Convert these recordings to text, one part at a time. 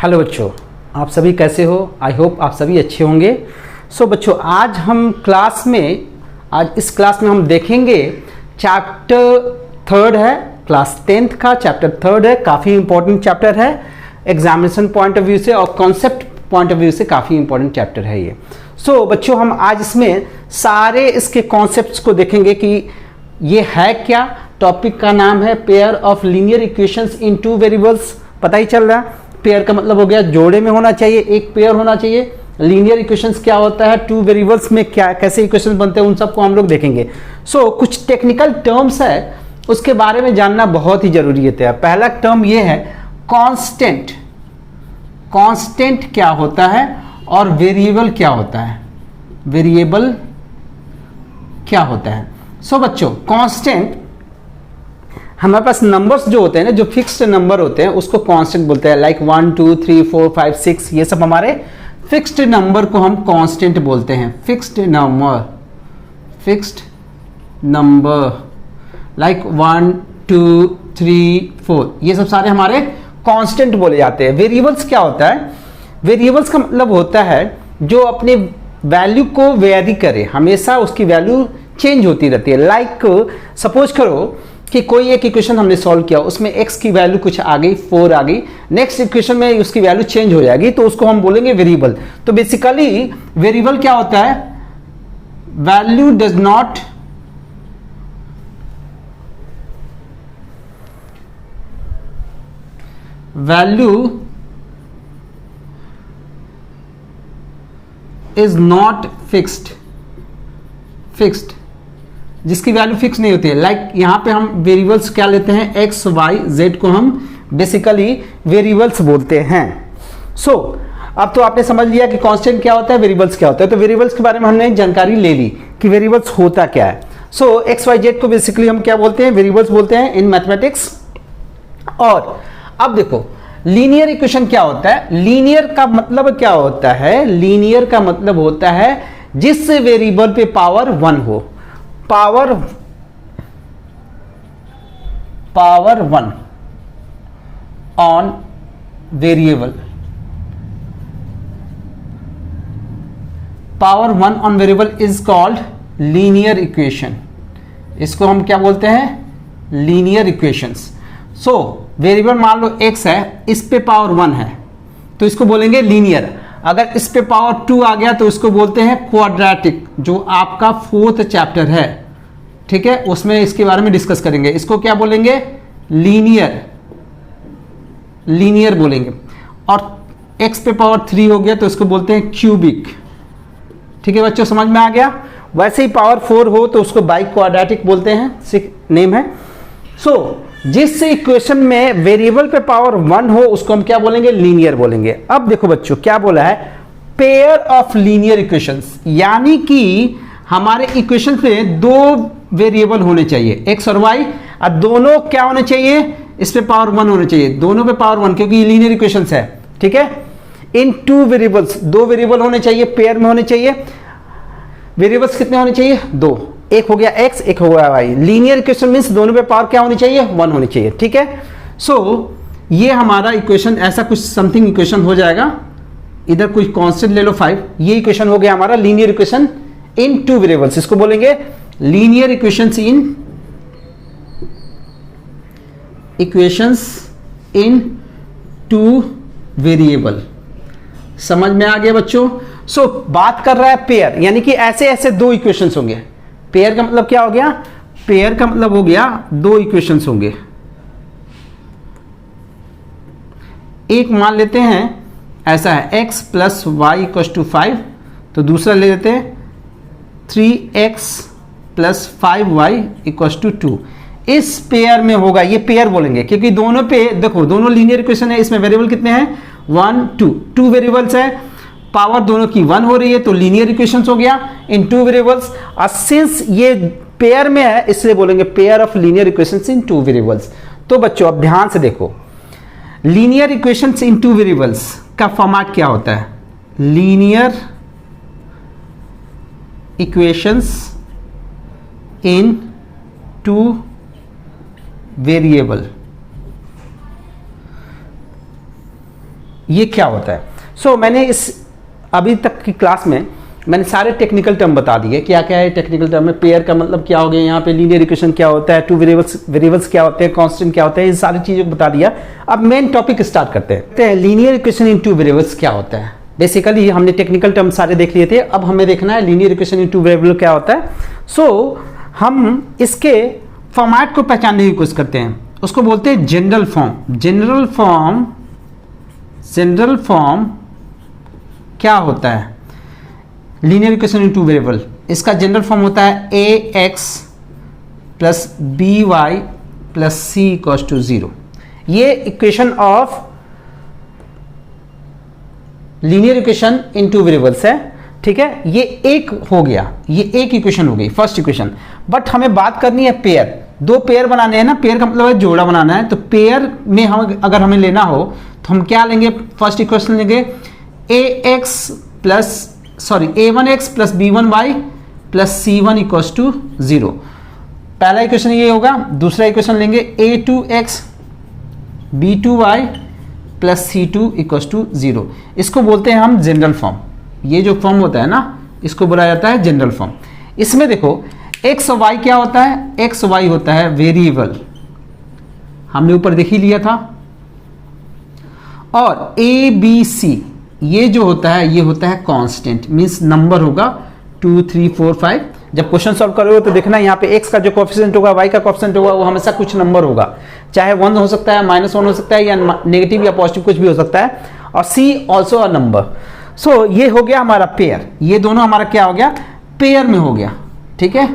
Hello बच्चों, आप सभी कैसे हो? आई होप आप सभी अच्छे होंगे। सो बच्चों, आज इस क्लास में हम देखेंगे चैप्टर 3 है, क्लास 10th का चैप्टर 3 है। काफ़ी इंपॉर्टेंट चैप्टर है एग्जामिनेशन पॉइंट ऑफ व्यू से और कॉन्सेप्ट पॉइंट ऑफ व्यू से काफ़ी इंपॉर्टेंट चैप्टर है ये। सो बच्चों, हम आज इसमें सारे इसके कॉन्सेप्ट्स को देखेंगे कि ये है क्या। टॉपिक का नाम है pair of linear equations in two variables. पता ही चल रहा है, पेयर का मतलब हो गया जोड़े में होना चाहिए, एक पेयर होना चाहिए। लीनियर इक्वेशंस क्या होता है, टू वेरिएबल्स में क्या कैसे इक्वेशंस बनते हैं, उन सबको हम लोग देखेंगे। सो कुछ टेक्निकल टर्म्स है, उसके बारे में जानना बहुत ही जरूरी है। पहला टर्म ये है कांस्टेंट। कांस्टेंट क्या होता है और वेरिएबल क्या होता है, वेरिएबल क्या होता है। सो बच्चों, कांस्टेंट, हमारे पास नंबर्स जो होते हैं ना, जो फिक्स्ड नंबर होते हैं उसको कांस्टेंट बोलते हैं। लाइक 1 2 3 4 5 6 ये सब हमारे फिक्स्ड नंबर को हम कांस्टेंट बोलते हैं। फिक्स्ड नंबर लाइक 1 2 3 4 ये सब सारे हमारे कांस्टेंट बोले जाते हैं। वेरिएबल्स क्या होता है? वेरिएबल्स का मतलब होता है जो अपने वैल्यू को वेरी करे, हमेशा उसकी वैल्यू चेंज होती रहती है। लाइक सपोज करो कि कोई एक इक्वेशन हमने सॉल्व किया, उसमें x की वैल्यू कुछ आ गई, 4 आ गई, नेक्स्ट इक्वेशन में उसकी वैल्यू चेंज हो जाएगी, तो उसको हम बोलेंगे वेरिएबल। तो बेसिकली वेरिएबल क्या होता है? Value does not is not fixed, जिसकी वैल्यू फिक्स नहीं होती है। लाइक यहां पे हम वेरिएबल्स क्या लेते हैं, एक्स वाई जेड को हम बेसिकली वेरिएबल्स बोलते हैं। सो अब तो आपने समझ लिया कि कांस्टेंट क्या होता है, वेरिएबल्स क्या होता है। तो वेरिएबल्स के बारे में हमने जानकारी ले ली कि वेरिएबल्स होता क्या है। सो एक्स वाई जेड को बेसिकली हम क्या बोलते हैं, वेरिएबल्स बोलते हैं इन मैथमेटिक्स। और अब देखो लीनियर इक्वेशन क्या होता है। लीनियर का मतलब क्या होता है? लीनियर का मतलब होता है जिस वेरिएबल पे पावर 1 हो, power 1 on variable, power 1 on variable is called linear equation. इसको हम क्या बोलते हैं? Linear equations. सो वेरिएबल मान लो x है, इस पे पावर 1 है तो इसको बोलेंगे लीनियर। अगर इस पे पावर 2 आ गया तो इसको बोलते हैं क्वाड्रेटिक, जो आपका 4th चैप्टर है, ठीक है, उसमें इसके बारे में डिस्कस करेंगे। इसको क्या बोलेंगे? लीनियर बोलेंगे। और x पे पावर 3 हो गया तो इसको बोलते हैं क्यूबिक। ठीक है बच्चों, समझ में आ गया? वैसे ही पावर 4 हो तो उसको बाई क्वाड्रेटिक बोलते हैं, नेम है। सो जिस इक्वेशन में वेरिएबल पे पावर 1 हो उसको हम क्या बोलेंगे? लीनियर बोलेंगे। अब देखो बच्चों क्या बोला है, पेयर ऑफ लीनियर इक्वेशंस, यानी कि हमारे इक्वेशन में 2 वेरिएबल होने चाहिए, एक्स और वाई, और दोनों क्या होने चाहिए? इस पे पावर 1 होने चाहिए, दोनों पे पावर 1, क्योंकि ये लीनियर इक्वेशंस है। ठीक है, इन 2 वेरिएबल्स, 2 वेरिएबल होने चाहिए, पेयर में होने चाहिए। वेरिएबल्स कितने होने चाहिए? 2, एक हो गया x, एक हो गया y। लीनियर इक्वेशन मींस दोनों पे पावर क्या होनी चाहिए? 1 होनी चाहिए। ठीक है, सो ये हमारा इक्वेशन ऐसा कुछ समथिंग इक्वेशन हो जाएगा। इधर कोई कांस्टेंट ले लो 5, ये इक्वेशन हो गया हमारा लीनियर इक्वेशन इन 2 वेरिएबल्स। इसको बोलेंगे लीनियर इक्वेशंस इन 2 वेरिएबल। समझ में आ गया बच्चों? सो बात कर रहा है पेयर, यानी कि ऐसे ऐसे 2 इक्वेशंस होंगे। पेयर का मतलब क्या हो गया? पेयर का मतलब हो गया 2 इक्वेशंस होंगे। एक मान लेते हैं ऐसा है x plus y equal to 5, तो दूसरा ले लेते हैं 3x plus 5y equal to 2। इस पेयर में होगा, ये पेयर बोलेंगे क्योंकि दोनों पे देखो, दोनों लीनियर इक्वेशन है, इसमें वेरिएबल कितने हैं? 1 2 वेरिएबल्स है, पावर दोनों की 1 हो रही है, तो लीनियर इक्वेशंस हो गया इन 2 वेरिएबल्स। और सिंस ये पेयर में है इसलिए बोलेंगे pair of linear equations in 2 variables. तो बच्चों अब ध्यान से देखो, लीनियर इक्वेशंस इन 2 वेरिएबल्स का फॉर्मेट क्या होता है? लीनियर इक्वेशंस इन 2 वेरिएबल। ये क्या होता है। सो मैंने इस अभी तक की क्लास में मैंने सारे टेक्निकल टर्म बता दिए, क्या क्या है टेक्निकल टर्म में। पेयर का मतलब क्या हो गया, यहाँ पे लीनियर इक्वेशन क्या होता है, टू वेरिएबल्स क्या होते हैं, कांस्टेंट क्या होते हैं, इन सारी चीज़ों को बता दिया। अब मेन टॉपिक स्टार्ट करते हैं। Linear equation in two variables क्या होता है। बेसिकली हमने टेक्निकल टर्म सारे देख लिए थे, अब हमें देखना है linear equation in two variable क्या होता है। सो हम इसके फॉर्मेट को पहचानने की कोशिश करते हैं, उसको बोलते हैं जनरल फॉर्म। जनरल फॉर्म क्या होता है linear equation in two variable. इसका जनरल फॉर्म होता है ax plus by plus c equals to 0। ये equation of linear equation in two variables है, ठीक है। ये एक हो गया, ये एक इक्वेशन हो गई, फर्स्ट इक्वेशन। बट हमें बात करनी है पेयर, दो पेयर बनाने हैं ना, पेयर का मतलब है जोड़ा बनाना है। तो पेयर में हम अगर हमें लेना हो तो हम क्या लेंगे, फर्स्ट इक्वेशन लेंगे a1x plus b1y plus c1 equals to 0। पहला इक्वेशन ये होगा। दूसरा इक्वेशन लेंगे a2x b2y plus c2 equals to 0। इसको बोलते हैं हम जनरल फॉर्म। ये जो फॉर्म होता है ना, इसको बोला जाता है जनरल फॉर्म। इसमें देखो x और y क्या होता है, x y होता है वेरिएबल, हमने ऊपर देख ही लिया था। और a b c ये जो होता है, ये होता है कांस्टेंट, मींस नंबर होगा 2 3 4 5। जब क्वेश्चन सॉल्व करोगे तो देखना यहाँ पे x का जो कोएफिशिएंट होगा, y का कोएफिशिएंट होगा, वो हमेशा कुछ नंबर होगा, चाहे 1 हो सकता है, -1 हो सकता है, या नेगेटिव या पॉजिटिव कुछ भी हो सकता है। और c ऑल्सो अ नंबर। सो ये हो गया हमारा पेयर, ये दोनों हमारा क्या हो गया, पेयर में हो गया, ठीक है।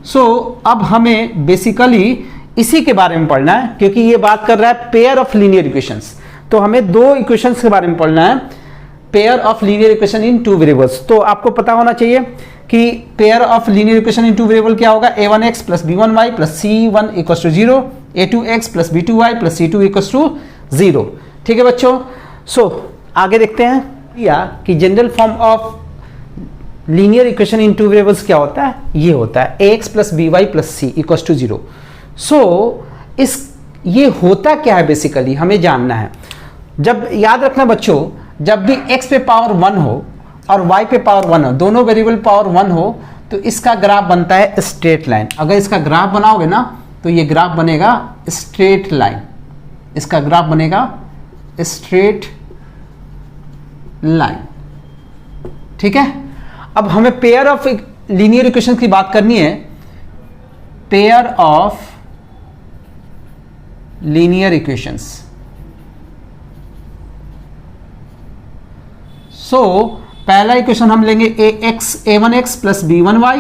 सो अब हमें बेसिकली इसी के बारे में पढ़ना है, क्योंकि ये बात कर रहा है पेयर ऑफ लीनियर इक्वेशंस। तो हमें दो इक्वेशंस के बारे में पढ़ना है, pair of linear equation in two variables. तो आपको पता होना चाहिए कि pair of linear equation in two variable क्या होगा, a1x plus b1y plus c1 equals to 0, a2x plus b2y plus c2 equals to 0। ठीक है बच्चों। सो आगे देखते हैं कि general form of linear equation in two variables क्या होता है। ये होता है ax plus by plus c equals to 0। So ये होता क्या है, बेसिकली हमें जानना है। जब याद रखना बच्चों, जब भी x पे पावर 1 हो और y पे पावर 1 हो, दोनों वेरिएबल पावर 1 हो, तो इसका ग्राफ बनता है स्ट्रेट लाइन। अगर इसका ग्राफ बनाओगे ना तो ये ग्राफ बनेगा स्ट्रेट लाइन, इसका ग्राफ बनेगा स्ट्रेट लाइन, ठीक है। अब हमें पेयर ऑफ लीनियर इक्वेशन की बात करनी है, pair of linear equations. So पहला इक्वेशन हम लेंगे a1x plus b1y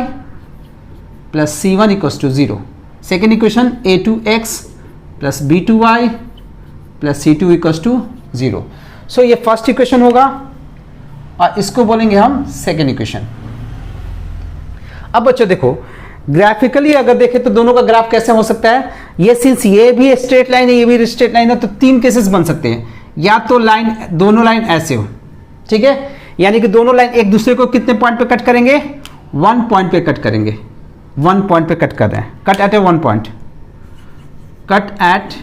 plus c1 equals to 0। Second equation a2x plus b2y plus c2 equals to 0। So ये फर्स्ट इक्वेशन होगा और इसको बोलेंगे हम सेकेंड इक्वेशन। अब बच्चों देखो, ग्राफिकली अगर देखें तो दोनों का ग्राफ कैसे हो सकता है। ये सिंस ये भी स्ट्रेट लाइन है, ये भी स्ट्रेट लाइन है, तो तीन केसेस बन सकते हैं। या तो लाइन, दोनों लाइन ऐसे हो, ठीक है, यानी कि दोनों लाइन एक दूसरे को कितने पॉइंट पे कट करेंगे, 1 पॉइंट पे कट करेंगे। 1 पॉइंट पे कट कर रहे हैं, कट एट ए 1 पॉइंट, कट एट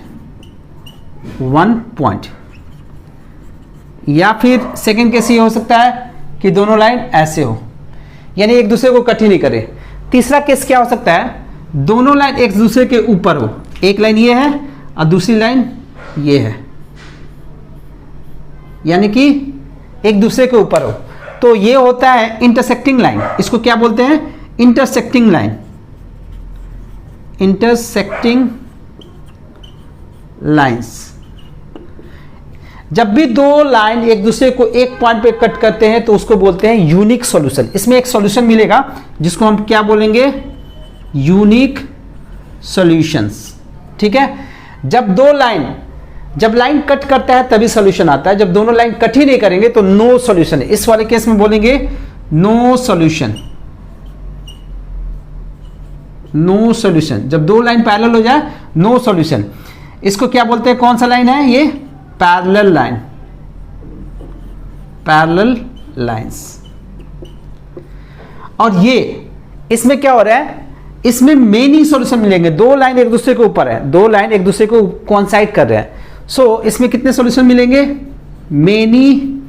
1 पॉइंट। या फिर सेकंड केस ये हो सकता है कि दोनों लाइन ऐसे हो, यानी एक दूसरे को कट ही नहीं करे। तीसरा केस क्या हो सकता है, दोनों लाइन एक दूसरे के ऊपर हो, एक लाइन ये है और दूसरी लाइन ये है, यानी कि एक दूसरे के ऊपर हो, तो ये होता है इंटरसेक्टिंग लाइन। इसको क्या बोलते हैं, इंटरसेक्टिंग लाइन, इंटरसेक्टिंग लाइंस। जब भी दो लाइन एक दूसरे को एक पॉइंट पे कट करते हैं तो उसको बोलते हैं यूनिक सॉल्यूशन। इसमें एक सॉल्यूशन मिलेगा जिसको हम क्या बोलेंगे, यूनिक सॉल्यूशंस, ठीक है। जब लाइन कट करता है तभी सॉल्यूशन आता है, जब दोनों लाइन कट ही नहीं करेंगे तो नो सॉल्यूशन है। इस वाले केस में बोलेंगे नो सॉल्यूशन, नो सॉल्यूशन। जब दो लाइन पैरेलल हो जाए, नो सॉल्यूशन। इसको क्या बोलते हैं, कौन सा लाइन है ये, पैरेलल लाइन, पैरेलल लाइंस। और ये इसमें क्या हो रहा है, इसमें मेनी सॉल्यूशन मिलेंगे। दो लाइन एक दूसरे के ऊपर है, दो लाइन एक दूसरे को कोइंसाइड कर रहे हैं। सो इसमें कितने सॉल्यूशन मिलेंगे, मेनी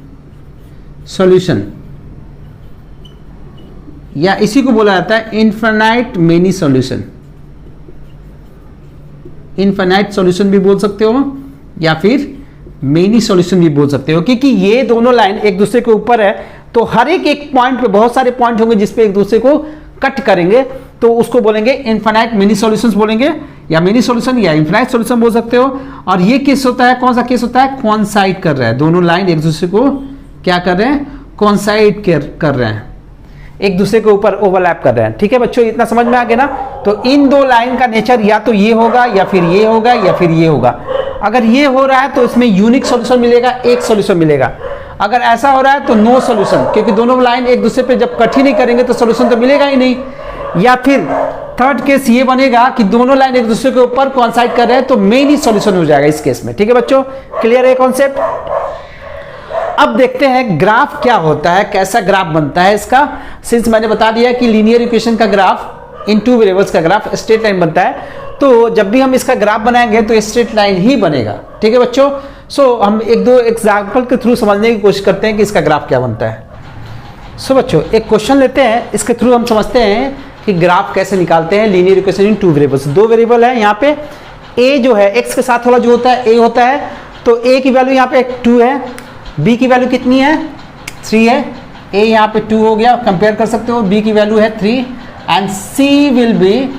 सॉल्यूशन, या इसी को बोला जाता है infinite many solution. Infinite solution भी बोल सकते हो या फिर मेनी सॉल्यूशन भी बोल सकते हो, क्योंकि ये दोनों लाइन एक दूसरे के ऊपर है, तो हर एक पॉइंट पे बहुत सारे पॉइंट होंगे जिसपे एक दूसरे को कट करेंगे, तो उसको बोलेंगे इनफाइनाइट मेनी सॉल्यूशंस बोलेंगे, या मेनी सॉल्यूशन या इनफाइनाइट सॉल्यूशन बोल सकते हो। और ये केस होता है, कौन सा केस होता है, कोइंसाइड कर रहा है, दोनों लाइन एक दूसरे को क्या कर रहे हैं, कोइंसाइड कर रहे हैं, एक दूसरे के ऊपर ओवरलैप कर रहे हैं। ठीक है बच्चों, इतना समझ में आ गया ना। तो इन दो लाइन का नेचर या तो ये होगा या फिर ये होगा या फिर ये होगा। अगर ये हो रहा है तो इसमें यूनिक सॉल्यूशन मिलेगा, एक सॉल्यूशन मिलेगा। अगर ऐसा हो रहा है तो नो सॉल्यूशन, क्योंकि दोनों लाइन एक दूसरे पे जब कट ही नहीं करेंगे तो सॉल्यूशन तो मिलेगा ही नहीं। या फिर थर्ड केस ये बनेगा कि दोनों लाइन एक दूसरे के ऊपर कोइंसाइड कर रहे हैं, तो मेनी सॉल्यूशन हो जाएगा इस केस में। ठीक है बच्चों, क्लियर है कॉन्सेप्ट। अब देखते हैं ग्राफ क्या होता है, कैसा ग्राफ बनता है इसका। सिंस मैंने बता दिया कि लीनियर इक्वेशन का ग्राफ इन टू वेरिएबल्स का ग्राफ स्ट्रेट लाइन बनता है, तो जब भी हम इसका ग्राफ बनाएंगे तो स्ट्रेट लाइन ही बनेगा। ठीक है बच्चों, सो हम एक दो एग्जाम्पल के थ्रू समझने की कोशिश करते हैं कि इसका ग्राफ क्या बनता है। सो बच्चों एक क्वेश्चन लेते हैं, इसके थ्रू हम समझते हैं कि ग्राफ कैसे निकालते हैं linear equation in two variables. दो वेरिएबल है यहाँ पे, ए जो है एक्स के साथ वाला जो होता है ए होता है, तो ए की वैल्यू यहाँ पे 2 है, बी की वैल्यू कितनी है 3 है, ए यहाँ पे 2 हो गया, कंपेयर कर सकते हो, बी की वैल्यू है 3 एंड सी विल बी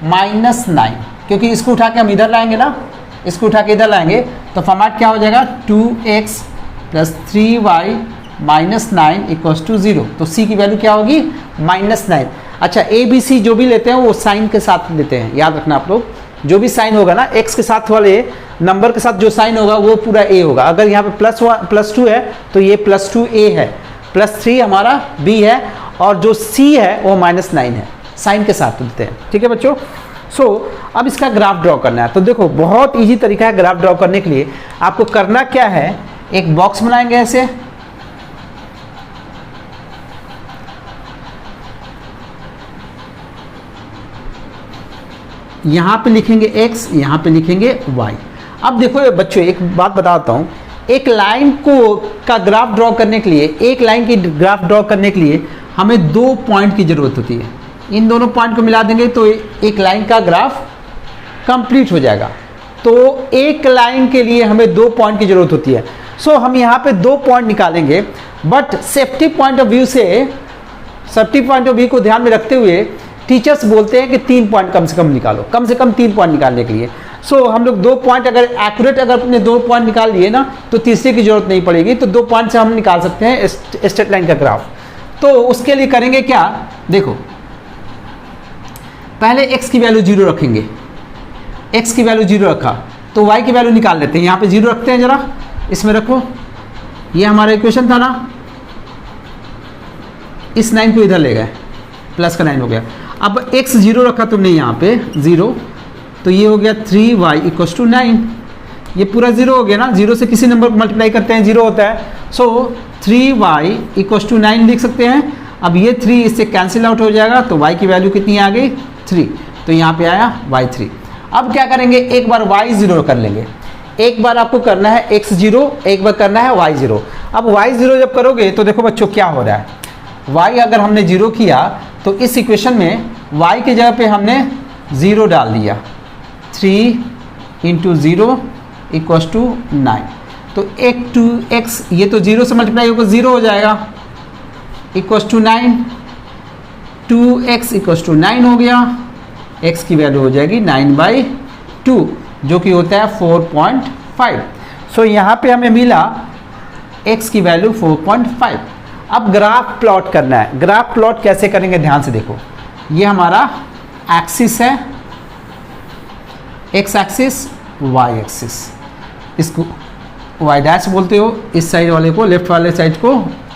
-9, क्योंकि इसको उठा के हम इधर लाएंगे ना, इसको उठा के इधर लाएंगे तो फॉर्मेट क्या हो जाएगा 2x + 3y - 9 = 0। तो c की वैल्यू क्या होगी -9। अच्छा ए बी सी जो भी लेते हैं वो साइन के साथ लेते हैं, याद रखना आप लोग, जो भी साइन होगा ना x के साथ वाले नंबर के साथ जो साइन होगा वो पूरा a होगा। अगर यहाँ पे +2 है तो ये +2a है, +3 हमारा b है, और जो c है वो -9 है, साइन के साथ लेते हैं। ठीक है बच्चों, सो अब इसका ग्राफ ड्रॉ करना है। तो देखो बहुत इजी तरीका है ग्राफ ड्रॉ करने के लिए। आपको करना क्या है, एक बॉक्स बनाएंगे ऐसे, यहाँ पे लिखेंगे x, यहाँ पे लिखेंगे y। अब देखो बच्चों एक बात बताता हूँ, एक लाइन को का ग्राफ ड्रॉ करने के लिए, एक लाइन की ग्राफ ड्रॉ करने के लिए हमें 2 पॉइंट की ज़रूरत होती है। इन दोनों पॉइंट को मिला देंगे तो एक लाइन का ग्राफ कंप्लीट हो जाएगा। तो एक लाइन के लिए हमें 2 पॉइंट की ज़रूरत होती है। सो हम यहाँ पे 2 पॉइंट निकालेंगे, but safety point of view से, सेफ्टी पॉइंट ऑफ व्यू को ध्यान में रखते हुए टीचर्स बोलते हैं कि 3 पॉइंट कम से कम निकालो, कम से कम 3 पॉइंट निकालने के लिए। सो हम लोग 2 पॉइंट अगर एक्यूरेट, अगर अपने 2 पॉइंट निकाल लिए ना तो तीसरे की जरूरत नहीं पड़ेगी। तो 2 पॉइंट से हम निकाल सकते हैं स्ट्रेट लाइन का ग्राफ। तो उसके लिए करेंगे क्या, देखो पहले x की वैल्यू 0 रखेंगे, x की वैल्यू 0 रखा तो y की वैल्यू निकाल लेते हैं। यहाँ पे 0 रखते हैं, जरा इसमें रखो, ये हमारा इक्वेशन था ना, इस 9 को इधर ले गए, प्लस का 9 हो गया। अब x 0 रखा तुमने यहाँ पे 0, तो ये हो गया 3y = 9, ये पूरा 0 हो गया ना, 0 से किसी नंबर को मल्टीप्लाई करते हैं 0 होता है। सो 3y = 9 लिख सकते हैं। अब ये 3 इससे कैंसिल आउट हो जाएगा, तो y की वैल्यू कितनी आ गई 3, तो यहाँ पे आया y3। अब क्या करेंगे, एक बार y0 कर लेंगे, एक बार आपको करना है x0, एक बार करना है y0। अब y0 जब करोगे तो देखो बच्चों क्या हो रहा है, y अगर हमने 0 किया तो इस इक्वेशन में y की जगह पे हमने 0 डाल दिया, 3 × 0 = 9। तो 2x ये तो 0 से मल्टीप्लाई होकर 0 हो जाएगा, = 9, 2x = 9 हो गया, x की वैल्यू हो जाएगी 9/2 जो कि होता है 4.5। सो यहाँ पे हमें मिला x की वैल्यू 4.5। अब ग्राफ प्लॉट करना है। ग्राफ प्लॉट कैसे करेंगे, ध्यान से देखो, ये हमारा एक्सिस है, x एक्सिस, y एक्सिस, इसको y डैश बोलते हो, इस साइड वाले को, लेफ्ट वाले साइड को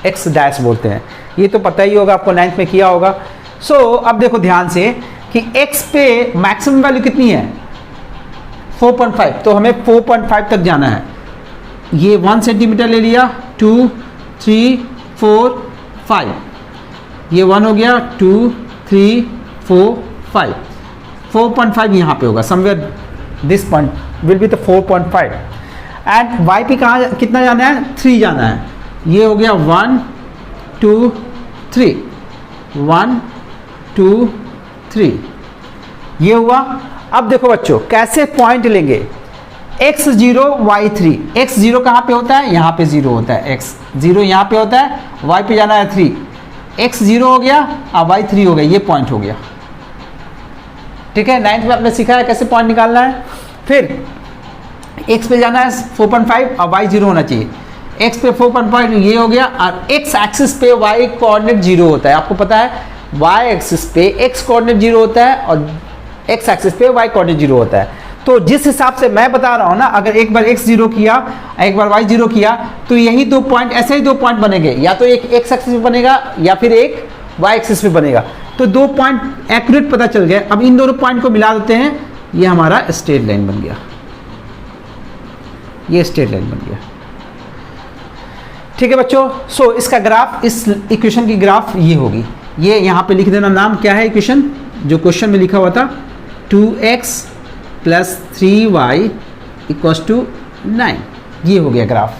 x डैश बोलते हैं। ये तो पता ही होगा, आपको 9th में किया होगा। सो अब देखो ध्यान से कि x पे मैक्सिमम वैल्यू कितनी है 4.5, तो हमें 4.5 तक जाना है। ये 1 सेंटीमीटर ले लिया, 2, 3, 4, 5, ये 1 हो गया, 2, 3, 4, 5, 4.5 यहाँ पे होगा, somewhere this point will be the 4.5। And y पे कहाँ कितना जाना है, 3 जाना है। ये हो गया 1 2 3, 1 2 3, ये हुआ। अब देखो बच्चों कैसे पॉइंट लेंगे, x0 y3, x0 कहाँ पे होता है, यहाँ पे 0 होता है, x0 यहाँ पे होता है, y पे जाना है 3, x0 हो गया और y3 हो गया, ये पॉइंट हो गया। ठीक है, 9th में आपने सीखा है कैसे पॉइंट निकालना है। फिर x पे जाना है 4.5 और y 0 होना चाहिए, x पे 4.5 ये हो गया, और x एक्सिस पे y कोऑर्डिनेट 0 होता है। आपको पता है y एक्सिस पे x कोऑर्डिनेट 0 होता है और x एक्सिस पे y कोऑर्डिनेट 0 होता है। तो जिस हिसाब से मैं बता रहा हूं ना, अगर एक बार x 0 किया एक बार y 0 किया तो यही 2 पॉइंट, ऐसे ही 2 पॉइंट बनेंगे, या तो एक x एक्सिस पे बनेगा या फिर एक y एक्सिस पे बनेगा। तो 2 पॉइंट एक्यूरेट पता चल गए। अब इन दोनों पॉइंट को मिला देते हैं, ये हमारा स्ट्रेट लाइन बन गया, ये स्ट्रेट लाइन बन गया। ठीक है बच्चों, सो इसका ग्राफ, इस इक्वेशन की ग्राफ ये होगी। ये यहाँ पे लिख देना, नाम क्या है इक्वेशन जो क्वेश्चन में लिखा हुआ था, 2x + 3y = 9, ये हो गया ग्राफ।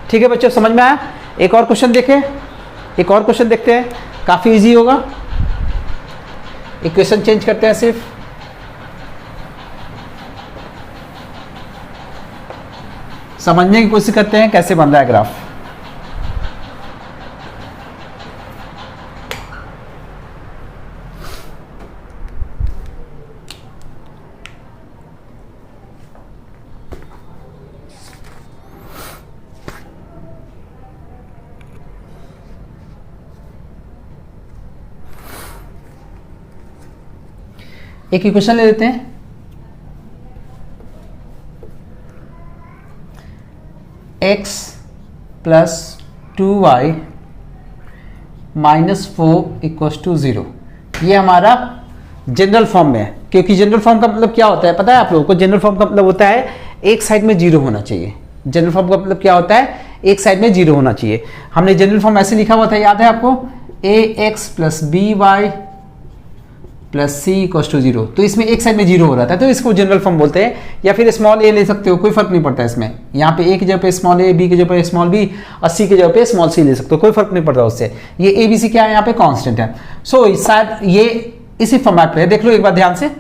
ठीक है बच्चों, समझ में आया। एक और क्वेश्चन देखें, एक और क्वेश्चन देखते हैं, काफ़ी इजी होगा। इक्वेशन चेंज करते हैं, सिर्फ समझने की कोशिश करते हैं कैसे बन रहा है ग्राफ। एक इक्वेशन ले लेते हैं, x + 2y - 4 = 0। ये हमारा जनरल फॉर्म में है, क्योंकि जनरल फॉर्म का मतलब क्या होता है पता है आप लोगों को? जनरल फॉर्म का मतलब होता है एक साइड में 0 होना चाहिए। जनरल फॉर्म का मतलब क्या होता है? एक साइड में 0 होना चाहिए। हमने जनरल फॉर्म ऐसे लिखा हुआ था, याद है आपको? ax + by + c = 0। तो इसमें एक साइड में 0 हो रहा था, तो इसको जनरल फॉर्म बोलते हैं, या फिर स्मॉल a ले सकते हो, कोई फर्क नहीं पड़ता इसमें। यहाँ पे a की जगह पे स्मॉल a, b की जगह पे स्मॉल b और c की जगह पे स्मॉल c ले सकते हो, कोई फर्क नहीं पड़ता उससे। ये a b c क्या है? यहाँ पे कांस्टेंट है। सो शायद ये इसी फॉर्मेट पे है, देख लो एक बार ध्यान से।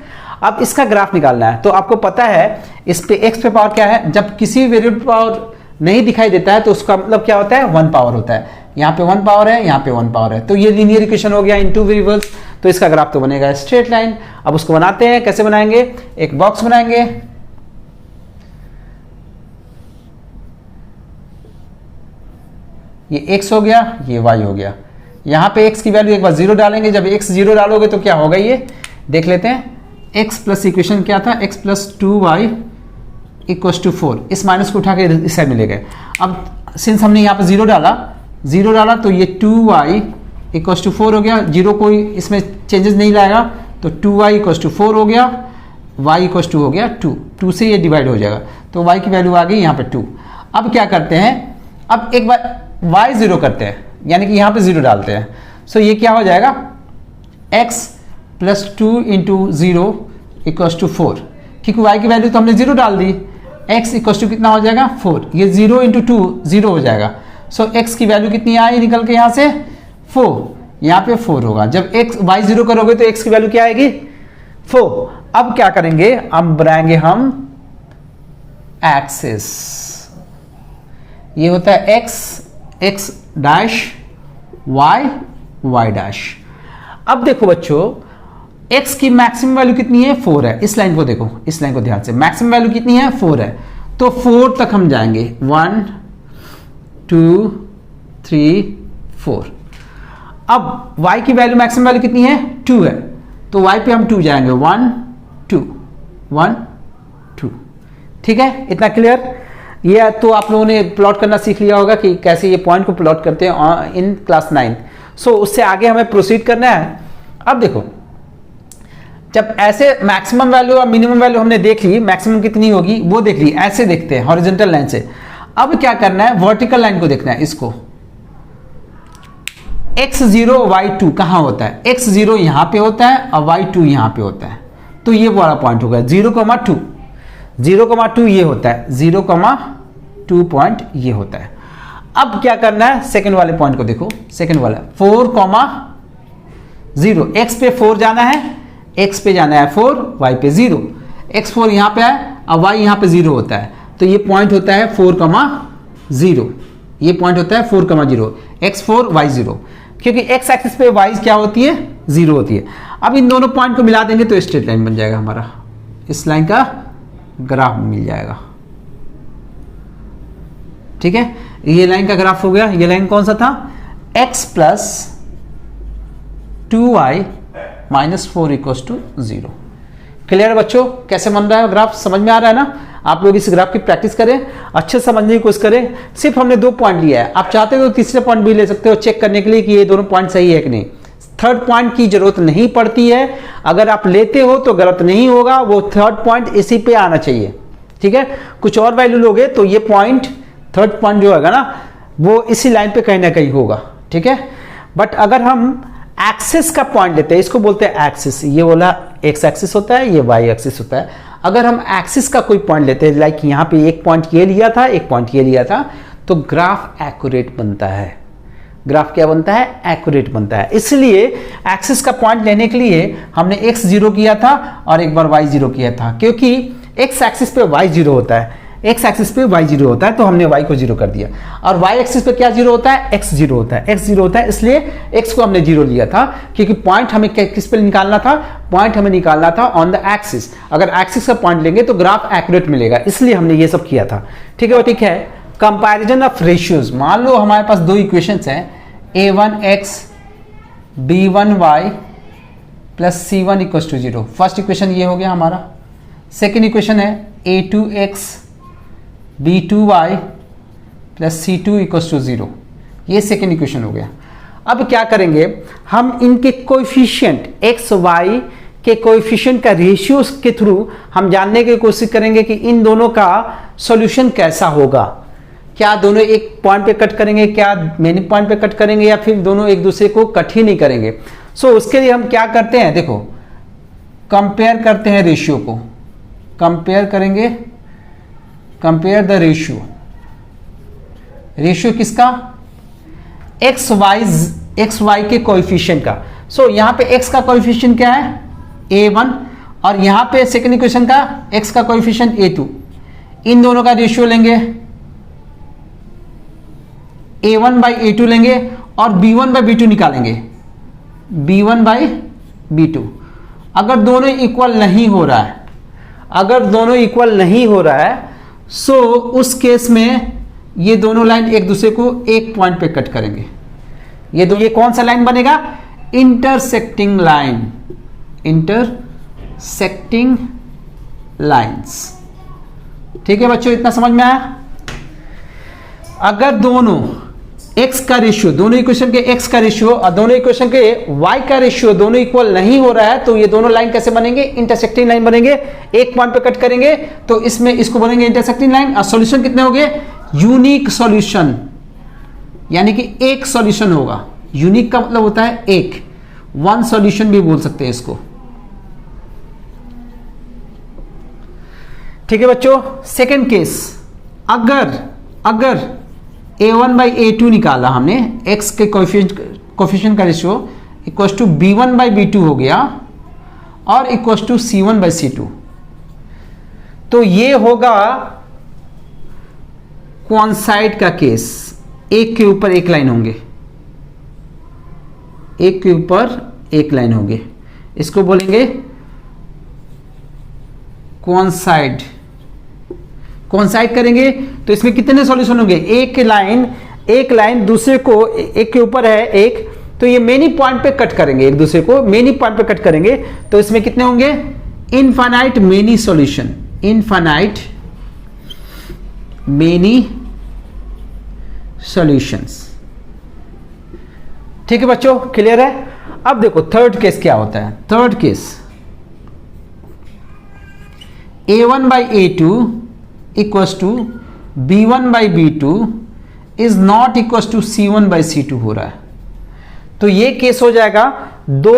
अब इसका ग्राफ निकालना है, तो आपको पता है इस पे x पे पावर क्या है? जब किसी वेरिएबल पावर नहीं दिखाई देता है तो उसका मतलब क्या होता है? 1 पावर होता है। यहाँ पे 1 पावर है, यहाँ पे 1 पावर है, तो ये लीनियर इक्वेशन हो गया इन 2 वेरिएबल्स। तो इसका ग्राफ तो बनेगा स्ट्रेट लाइन। अब उसको बनाते हैं, कैसे बनाएंगे? एक बॉक्स बनाएंगे, ये x हो गया, ये y हो गया। यहाँ पे x की वैल्यू एक बार 0 डालेंगे, जब x 0 डालोगे तो क्या होगा ये देख लेते हैं। x प्लस इक्वेशन क्या था? x + 2y = 4। इस माइनस को उठा के इस साइड में ले गए। अब सिंस हमने यहाँ पे 0 डाला तो ये 2y = 4 हो गया। 0 कोई इसमें चेंजेस नहीं लाएगा, तो 2y = 4 हो गया, y = हो गया 2। 2 से ये डिवाइड हो जाएगा, तो y की वैल्यू आ गई यहाँ पे 2। अब क्या करते हैं? अब एक बार y 0 करते हैं, यानी कि यहाँ पे 0 डालते हैं। सो ये क्या हो जाएगा? x + 2 × 0 = 4, क्योंकि y की वैल्यू तो हमने 0 डाल दी। x = कितना हो जाएगा? 4। ये 0 × 2 0 हो जाएगा। सो x की वैल्यू कितनी आई निकल के यहाँ से? 4। यहाँ पे 4 होगा। जब x y 0 करोगे तो x की वैल्यू क्या आएगी? 4। अब क्या करेंगे? अब बनाएंगे हम एक्सिस। ये होता है x डैश y डैश। अब देखो बच्चों, x की मैक्सिमम वैल्यू कितनी है? 4 है। इस लाइन को देखो, इस लाइन को ध्यान से, मैक्सिमम वैल्यू कितनी है? 4 है। तो 4 तक हम जाएंगे, 1 2 3 4। अब y की वैल्यू मैक्सिमम वैल्यू कितनी है? 2 है, तो y पे हम 2 जाएंगे, 1 2 1 2। ठीक है, इतना क्लियर? ये तो आप लोगों ने प्लॉट करना सीख लिया होगा कि कैसे ये पॉइंट को प्लॉट करते हैं इन क्लास 9। सो उससे आगे हमें प्रोसीड करना है। अब देखो, जब ऐसे मैक्सिमम वैल्यू और मिनिमम वैल्यू हमने देख ली, मैक्सिमम कितनी होगी वो देख ली, ऐसे देखते हैं हॉरिजॉन्टल लाइन से। अब क्या करना है? वर्टिकल लाइन को देखना है। इसको x0 y2 कहाँ होता है? x0 यहाँ पे होता है और y2 यहाँ पे होता है, तो ये वाला पॉइंट होगा 0,2। 0,2 ये होता है, 0,2 2 पॉइंट ये होता है। अब क्या करना है, सेकंड वाले पॉइंट को देखो, सेकंड वाला 4,0, x पे 4 जाना है, x पे जाना है 4, y पे 0, x4 यहाँ पे है, अब y यहाँ पे 0 होता है, तो ये पॉइंट होता है 4,0, ये पॉइंट होता है 4,0, x4 y0, क्योंकि x एक्सिस पे y क्या होती है, 0 होती है। अब इन दोनों पॉइंट को मिला देंगे तो स्ट्रेट लाइन बन जाएगा हमारा, इस लाइन का ग्राफ मिल जाएगा। ठीक है, ये लाइन का ग्राफ हो गया। ये लाइन कौन सा था, x plus 2y minus 4 equals to 0। Clear है बच्चों, कैसे बन रहा है ग्राफ, समझ में आ रहा है ना। आप लोग इस ग्राफ की प्रैक्टिस करें, अच्छे समझने की कोशिश करें। सिर्फ हमने 2 पॉइंट लिया है, आप चाहते हो तो तीसरे पॉइंट भी ले सकते हो चेक करने के लिए कि ये दोनों पॉइंट सही है कि नहीं। थर्ड पॉइंट की जरूरत नहीं पड़ती है, अगर आप लेते हो तो गलत नहीं होगा, वो थर्ड पॉइंट इसी पे आना चाहिए। ठीक है, कुछ और वैल्यू लोगे तो ये पॉइंट, थर्ड पॉइंट जो होगा ना, वो इसी लाइन पे कहीं ना कहीं होगा। ठीक है, बट अगर हम एक्सिस का पॉइंट लेते हैं, इसको बोलते हैं एक्सिस, ये वाला एक्स एक्सिस होता है, ये वाई एक्सिस होता है। अगर हम एक्सिस का कोई पॉइंट लेते हैं, लाइक यहाँ पे एक पॉइंट ये लिया था, एक पॉइंट ये लिया था, तो ग्राफ एक्यूरेट बनता है। ग्राफ क्या बनता है, एक्यूरेट बनता है। इसलिए एक्सिस का पॉइंट लेने के लिए हमने x 0 किया था और एक बार y 0 किया था, क्योंकि x एक्सिस पे y 0 होता है, x एक्सिस पे y 0 होता है, तो हमने y को 0 कर दिया। और y एक्सिस पे क्या 0 होता है, x 0 होता है, x 0 होता है, इसलिए x को हमने 0 लिया था, क्योंकि पॉइंट हमें किस पे निकालना था, पॉइंट हमें निकालना था ऑन द एक्सिस। अगर एक्सिस का पॉइंट लेंगे तो ग्राफ एक्यूरेट मिलेगा, इसलिए हमने ये सब किया था। ठीक है, ठीक है। कंपैरिजन ऑफ रेशियोज, मान लो हमारे पास 2 इक्वेशंस हैं, a1x b1y plus c1 equals to 0। First equation ये हो गया हमारा। सेकेंड इक्वेशन है a2x b2y plus c2 equals to 0, ये सेकेंड इक्वेशन हो गया। अब क्या करेंगे, हम इनके कोएफिशिएंट x y के कोएफिशिएंट का रेशियो के थ्रू हम जानने की कोशिश करेंगे कि इन दोनों का सॉल्यूशन कैसा होगा। क्या दोनों एक पॉइंट पे कट करेंगे, क्या मेनी पॉइंट पे कट करेंगे, या फिर दोनों एक दूसरे को कट ही नहीं करेंगे। सो उसके लिए हम क्या करते हैं, देखो कंपेयर करते हैं रेशियो को, कंपेयर करेंगे, कंपेयर द रेशियो। रेशियो किसका, एक्स वाई के कोएफिशिएंट का। सो यहां पे x का कोएफिशिएंट क्या है, a1, और यहां पे सेकंड इक्वेशन का x का कोएफिशिएंट a2। इन दोनों का रेशियो लेंगे, a1 बाई a2 लेंगे और b1 बाई b2 निकालेंगे, b1 बाई b2। अगर दोनों इक्वल नहीं हो रहा है, अगर दोनों इक्वल नहीं हो रहा है, सो उस केस में ये दोनों लाइन एक दूसरे को एक पॉइंट पे कट करेंगे। ये कौन सा लाइन बनेगा, इंटरसेक्टिंग लाइन, इंटरसेक्टिंग लाइंस। ठीक है बच्चों, इतना समझ में आया। अगर दोनों x का रेशियो, दोनों इक्वेशन के x का रेशियो और दोनों इक्वेशन के y का रेशियो दोनों इक्वल नहीं हो रहा है, तो ये दोनों लाइन कैसे बनेंगे, इंटरसेक्टिंग लाइन बनेंगे। एक पॉइंट पे कट करेंगे तो इसमें इसको बनेंगे इंटरसेक्टिंग लाइन। और सॉल्यूशन कितने हो गए, यूनिक सॉल्यूशन, यानी कि एक सॉल्यूशन होगा। यूनिक का मतलब होता है एक, वन सॉल्यूशन भी बोल सकते हैं इसको। ठीक है बच्चों, सेकेंड केस, अगर a1 बाई a2 निकाला हमने, x के कोफिशिएंट का ratio equal to b1 by b2 हो गया और equal to c1 by c2, तो ये होगा क्वांसाइड का केस। एक के ऊपर एक लाइन होंगे, एक के ऊपर एक लाइन होंगे, इसको बोलेंगे क्वांसाइड। कोइंसाइड करेंगे तो इसमें कितने सॉल्यूशन होंगे, एक लाइन दूसरे को, एक के ऊपर है एक, तो ये मेनी पॉइंट पे कट करेंगे, एक दूसरे को मेनी पॉइंट पे कट करेंगे, तो इसमें कितने होंगे, infinite many solution, infinite many solutions. ठीक है बच्चों, क्लियर है। अब देखो थर्ड केस क्या होता है। Third case, a1 by a2 equals to b1 by b2 is not equals to c1 by c2 हो रहा है। तो ये केस हो जाएगा दो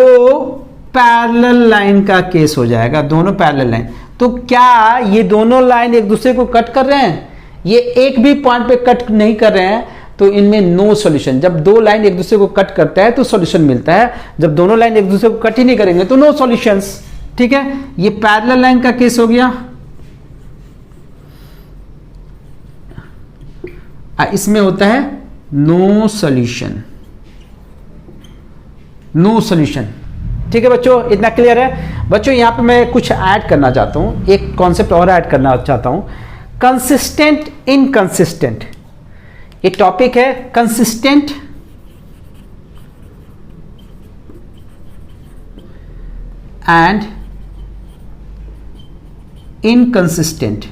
पैरेलल लाइन का केस हो जाएगा, दोनों पैरेलल लाइन। तो क्या ये दोनों लाइन एक दूसरे को कट कर रहे हैं, ये एक भी पॉइंट पे कट नहीं कर रहे हैं तो इनमें नो सॉल्यूशन। जब दो लाइन एक दूसरे को कट करता है तो सॉल्यूशन मिलता है, जब दोनों लाइन एक दूसरे को कट ही नहीं करेंगे तो नो सॉल्यूशंस। ठीक है, ये पैरेलल लाइन का केस हो गया। इसमें होता है नो सॉल्यूशन, नो सॉल्यूशन। ठीक है बच्चों, इतना क्लियर है? बच्चों यहां पे मैं कुछ ऐड करना चाहता हूं, एक कॉन्सेप्ट और ऐड करना चाहता हूं, कंसिस्टेंट इनकंसिस्टेंट। ये टॉपिक है कंसिस्टेंट एंड इनकंसिस्टेंट।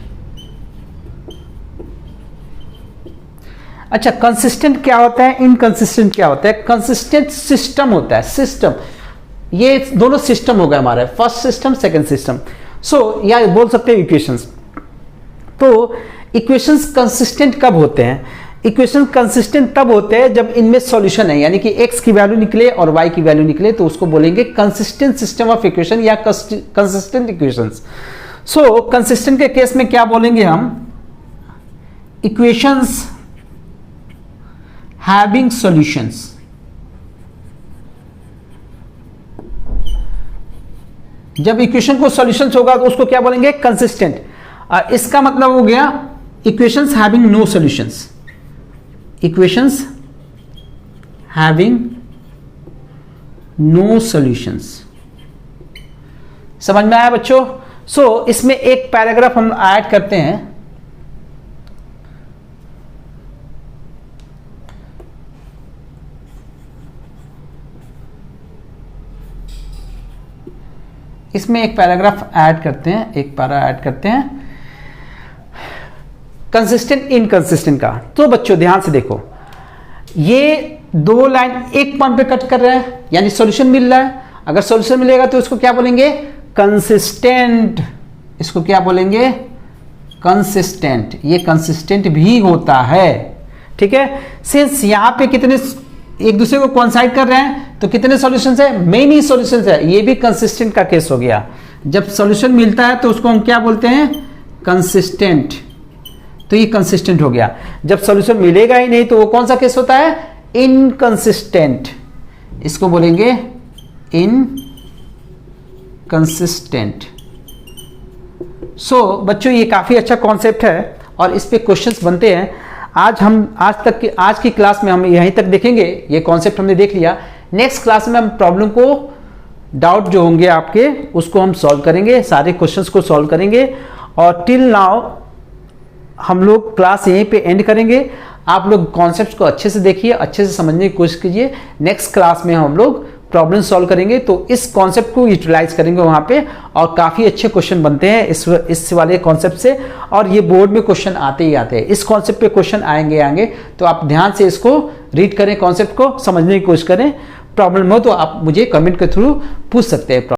अच्छा, कंसिस्टेंट क्या होता है, इनकंसिस्टेंट क्या होता है? कंसिस्टेंट सिस्टम होता है, सिस्टम। ये दोनों सिस्टम हो गए हमारे, फर्स्ट सिस्टम सेकंड सिस्टम। सो या बोल सकते हैं इक्वेशंस। तो इक्वेशंस कंसिस्टेंट कब होते हैं? इक्वेशन कंसिस्टेंट तब होते हैं जब इनमें सॉल्यूशन है, यानी कि x की वैल्यू निकले और y की वैल्यू निकले, तो उसको बोलेंगे कंसिस्टेंट सिस्टम ऑफ इक्वेशन या कंसिस्टेंट इक्वेशंस। सो कंसिस्टेंट के केस में क्या बोलेंगे हम? Equations having solutions। जब इक्वेशन को सॉल्यूशंस होगा तो उसको क्या बोलेंगे? कंसिस्टेंट। इसका मतलब हो गया equations having no solutions, equations having no solutions. समझ में आया बच्चों? सो इसमें एक पैराग्राफ हम ऐड करते हैं। इसमें एक पैराग्राफ ऐड करते हैं, एक पैरा ऐड करते हैं कंसिस्टेंट इनकंसिस्टेंट का। तो बच्चों ध्यान से देखो, ये दो लाइन एक पॉइंट पे कट कर रहे हैं, यानी सॉल्यूशन मिल रहा है। अगर सॉल्यूशन मिलेगा तो इसको क्या बोलेंगे? कंसिस्टेंट। इसको क्या बोलेंगे? कंसिस्टेंट। ये कंसिस्टेंट भी होता है। ठीक है, सिंस यहां पे कितने एक दूसरे को कोइंसाइड कर रहे हैं तो कितने सॉल्यूशंस है? मेनी सॉल्यूशंस है। ये भी कंसिस्टेंट का केस हो गया। जब सॉल्यूशन मिलता है तो उसको हम क्या बोलते हैं? कंसिस्टेंट। तो ये कंसिस्टेंट हो गया। जब सॉल्यूशन मिलेगा ही नहीं तो वो कौन सा केस होता है? इनकंसिस्टेंट। इसको बोलेंगे इनकंसिस्टेंट। सो बच्चों ये काफी अच्छा कॉन्सेप्ट है और इस पे क्वेश्चंस बनते हैं। आज की क्लास में हम यहीं तक देखेंगे। ये कॉन्सेप्ट हमने देख लिया। नेक्स्ट क्लास में हम प्रॉब्लम को, डाउट जो होंगे आपके, उसको हम सॉल्व करेंगे, सारे क्वेश्चंस को सॉल्व करेंगे। और टिल नाउ हम लोग क्लास यहीं पे एंड करेंगे। आप लोग कॉन्सेप्ट्स को अच्छे से देखिए, अच्छे से समझने की कोशिश कीजिए। नेक्स्ट क्लास में हम लोग प्रॉब्लम सॉल्व करेंगे तो इस कॉन्सेप्ट को यूटिलाइज करेंगे वहां पे, और काफी अच्छे क्वेश्चन बनते हैं इस वाले कॉन्सेप्ट से। और ये बोर्ड में क्वेश्चन आते ही आते हैं, इस कॉन्सेप्ट पे क्वेश्चन आएंगे। तो आप ध्यान से इसको रीड करें, कॉन्सेप्ट को समझने की कोशिश करें। प्रॉब्लम हो तो आप मुझे कमेंट के थ्रू पूछ सकते हैं।